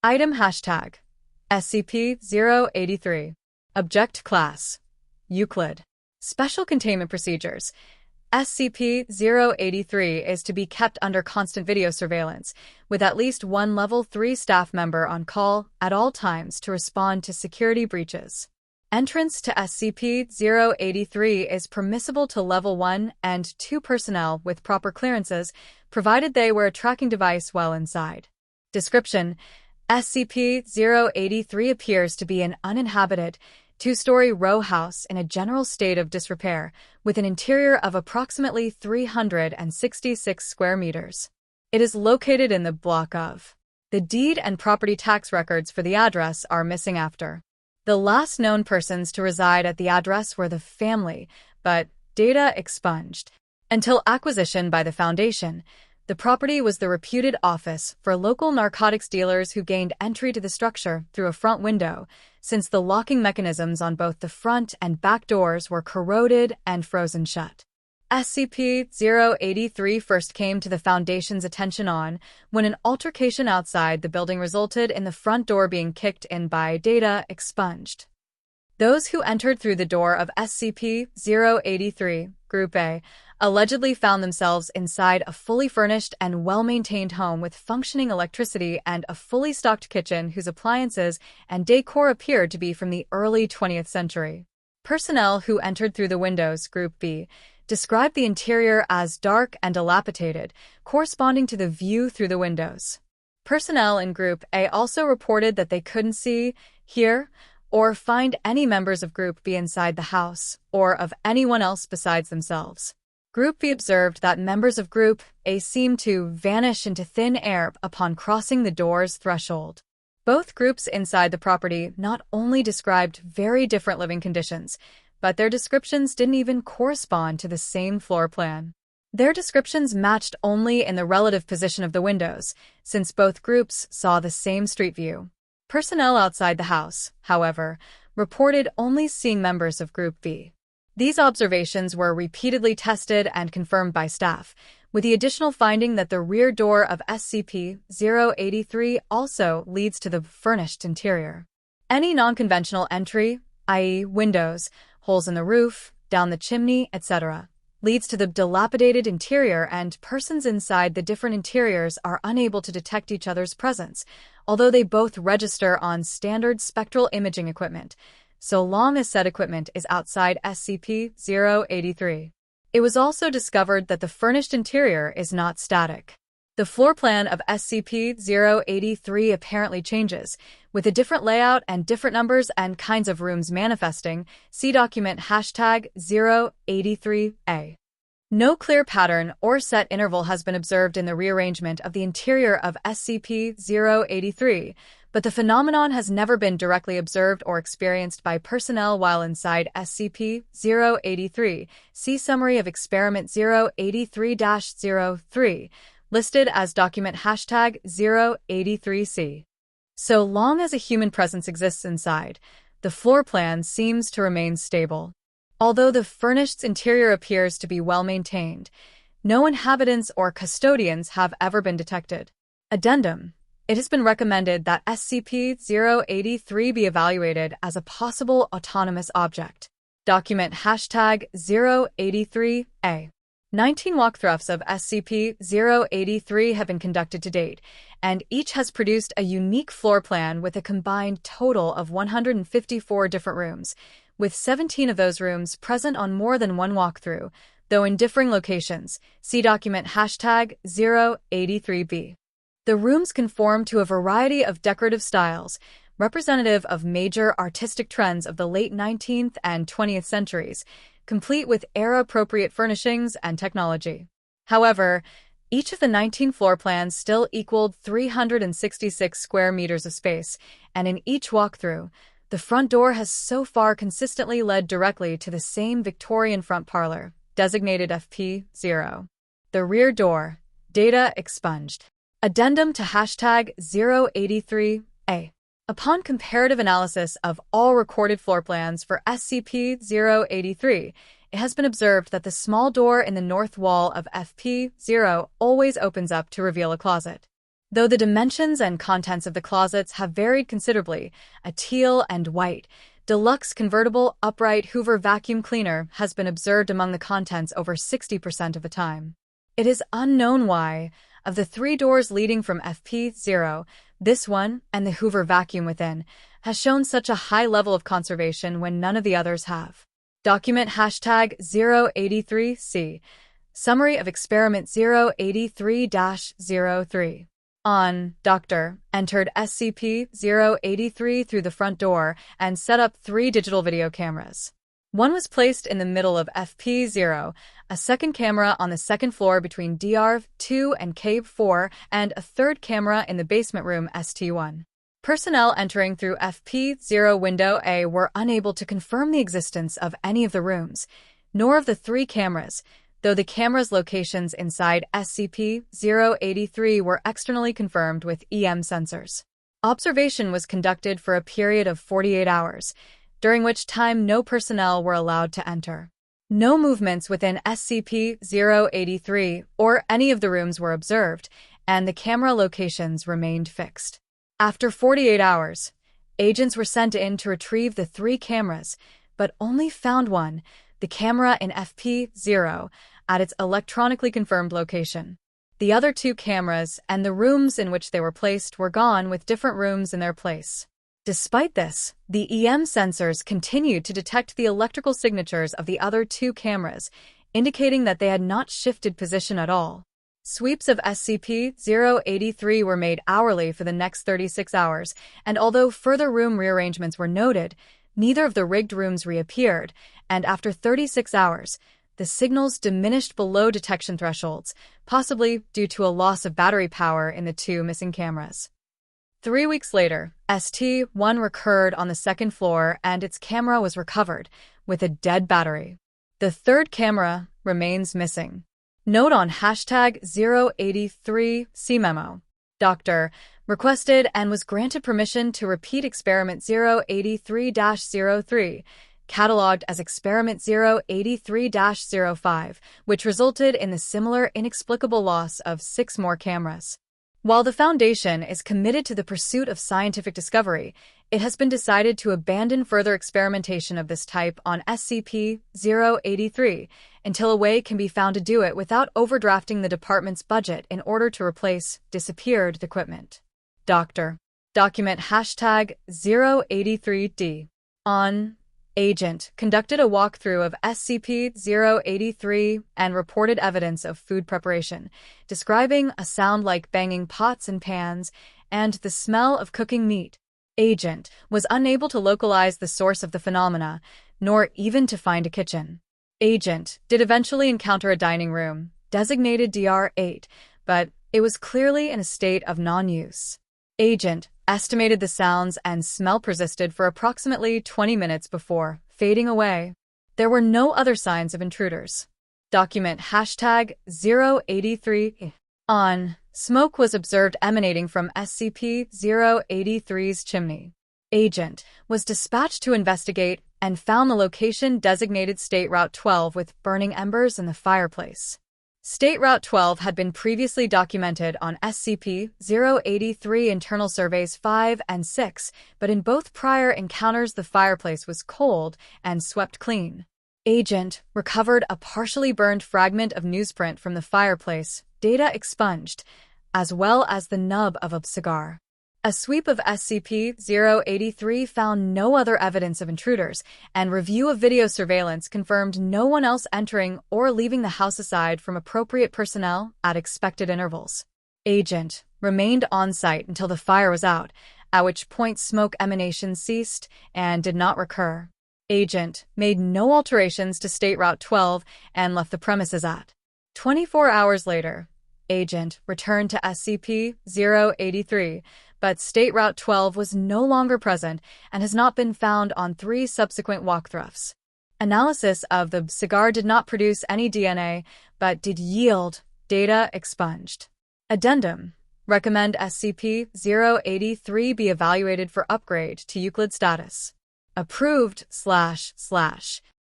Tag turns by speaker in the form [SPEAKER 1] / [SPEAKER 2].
[SPEAKER 1] Item hashtag SCP-083. Object Class Euclid. Special Containment Procedures. SCP-083 is to be kept under constant video surveillance, with at least one Level 3 staff member on call at all times to respond to security breaches. Entrance to SCP-083 is permissible to Level 1 and 2 personnel with proper clearances, provided they wear a tracking device while inside. Description: SCP-083 appears to be an uninhabited, two-story row house in a general state of disrepair, with an interior of approximately 366 square meters. It is located in the block of. The deed and property tax records for the address are missing after. The last known persons to reside at the address were the family, but data expunged. Until acquisition by the Foundation, the property was the reputed office for local narcotics dealers who gained entry to the structure through a front window, since the locking mechanisms on both the front and back doors were corroded and frozen shut. SCP-083 first came to the Foundation's attention when an altercation outside the building resulted in the front door being kicked in by data expunged. Those who entered through the door of SCP-083, Group A, allegedly found themselves inside a fully furnished and well-maintained home with functioning electricity and a fully stocked kitchen whose appliances and decor appeared to be from the early 20th century. Personnel who entered through the windows, Group B, described the interior as dark and dilapidated, corresponding to the view through the windows. Personnel in Group A also reported that they couldn't see, hear, or find any members of Group B inside the house, or of anyone else besides themselves. Group B observed that members of Group A seemed to vanish into thin air upon crossing the door's threshold. Both groups inside the property not only described very different living conditions, but their descriptions didn't even correspond to the same floor plan. Their descriptions matched only in the relative position of the windows, since both groups saw the same street view. Personnel outside the house, however, reported only seeing members of Group B. These observations were repeatedly tested and confirmed by staff, with the additional finding that the rear door of SCP-083 also leads to the furnished interior. Any non-conventional entry, i.e. windows, holes in the roof, down the chimney, etc., leads to the dilapidated interior, and persons inside the different interiors are unable to detect each other's presence, although they both register on standard spectral imaging equipment, so long as said equipment is outside SCP-083. It was also discovered that the furnished interior is not static. The floor plan of SCP-083 apparently changes, with a different layout and different numbers and kinds of rooms manifesting. See document hashtag 083A. No clear pattern or set interval has been observed in the rearrangement of the interior of SCP-083, but the phenomenon has never been directly observed or experienced by personnel while inside SCP-083. See Summary of Experiment 083-03, listed as document hashtag 083C. So long as a human presence exists inside, the floor plan seems to remain stable. Although the furnished interior appears to be well maintained, no inhabitants or custodians have ever been detected. Addendum: it has been recommended that SCP-083 be evaluated as a possible autonomous object. Document hashtag 083A. 19 walkthroughs of SCP-083 have been conducted to date, and each has produced a unique floor plan with a combined total of 154 different rooms, with 17 of those rooms present on more than one walkthrough, though in differing locations. See document hashtag 083B. The rooms conform to a variety of decorative styles, representative of major artistic trends of the late 19th and 20th centuries, complete with era-appropriate furnishings and technology. However, each of the 19 floor plans still equaled 366 square meters of space, and in each walkthrough, the front door has so far consistently led directly to the same Victorian front parlor, designated FP0. The rear door, data expunged. Addendum to hashtag 083A. Upon comparative analysis of all recorded floor plans for SCP-083, it has been observed that the small door in the north wall of FP0 always opens up to reveal a closet. Though the dimensions and contents of the closets have varied considerably, a teal and white, deluxe convertible upright Hoover vacuum cleaner has been observed among the contents over 60% of the time. It is unknown why, of the 3 doors leading from FP0, this one, and the Hoover vacuum within, has shown such a high level of conservation when none of the others have. Document #083C. Summary of Experiment 083-03. On, Dr. entered SCP-083 through the front door and set up 3 digital video cameras. One was placed in the middle of FP0, a second camera on the second floor between DR2 and Cave 4, and a third camera in the basement room ST1. Personnel entering through FP0 window A were unable to confirm the existence of any of the rooms, nor of the 3 cameras, though the cameras' locations inside SCP-083 were externally confirmed with EM sensors. Observation was conducted for a period of 48 hours, during which time no personnel were allowed to enter. No movements within SCP-083 or any of the rooms were observed, and the camera locations remained fixed. After 48 hours, agents were sent in to retrieve the 3 cameras, but only found one, the camera in FP0, at its electronically confirmed location. The other 2 cameras and the rooms in which they were placed were gone, with different rooms in their place. Despite this, the EM sensors continued to detect the electrical signatures of the other 2 cameras, indicating that they had not shifted position at all. Sweeps of SCP-083 were made hourly for the next 36 hours, and although further room rearrangements were noted, neither of the rigged rooms reappeared, and after 36 hours, the signals diminished below detection thresholds, possibly due to a loss of battery power in the 2 missing cameras. 3 weeks later, ST1 recurred on the second floor and its camera was recovered, with a dead battery. The 3rd camera remains missing. Note on #083 memo. Dr. requested and was granted permission to repeat Experiment 083-03, catalogued as Experiment 083-05, which resulted in the similar inexplicable loss of 6 more cameras. While the Foundation is committed to the pursuit of scientific discovery, it has been decided to abandon further experimentation of this type on SCP-083 until a way can be found to do it without overdrafting the department's budget in order to replace disappeared equipment. Dr. Document #083D. On, agent conducted a walkthrough of SCP-083 and reported evidence of food preparation, describing a sound like banging pots and pans and the smell of cooking meat. Agent was unable to localize the source of the phenomena, nor even to find a kitchen. Agent did eventually encounter a dining room, designated DR8, but it was clearly in a state of non-use. Agent estimated the sounds and smell persisted for approximately 20 minutes before fading away. There were no other signs of intruders. Document #083. On, smoke was observed emanating from SCP-083's chimney. Agent was dispatched to investigate and found the location designated State Route 12 with burning embers in the fireplace. State Route 12 had been previously documented on SCP-083 Internal Surveys 5 and 6, but in both prior encounters the fireplace was cold and swept clean. Agent recovered a partially burned fragment of newsprint from the fireplace, data expunged, as well as the nub of a cigar. A sweep of SCP-083 found no other evidence of intruders, and review of video surveillance confirmed no one else entering or leaving the house aside from appropriate personnel at expected intervals. Agent remained on site until the fire was out, at which point smoke emanation ceased and did not recur. Agent made no alterations to State Route 12 and left the premises at 24 hours later. Agent returned to SCP-083, but State Route 12 was no longer present and has not been found on 3 subsequent walkthroughs. Analysis of the cigar did not produce any DNA, but did yield data expunged. Addendum: recommend SCP-083 be evaluated for upgrade to Euclid status. Approved //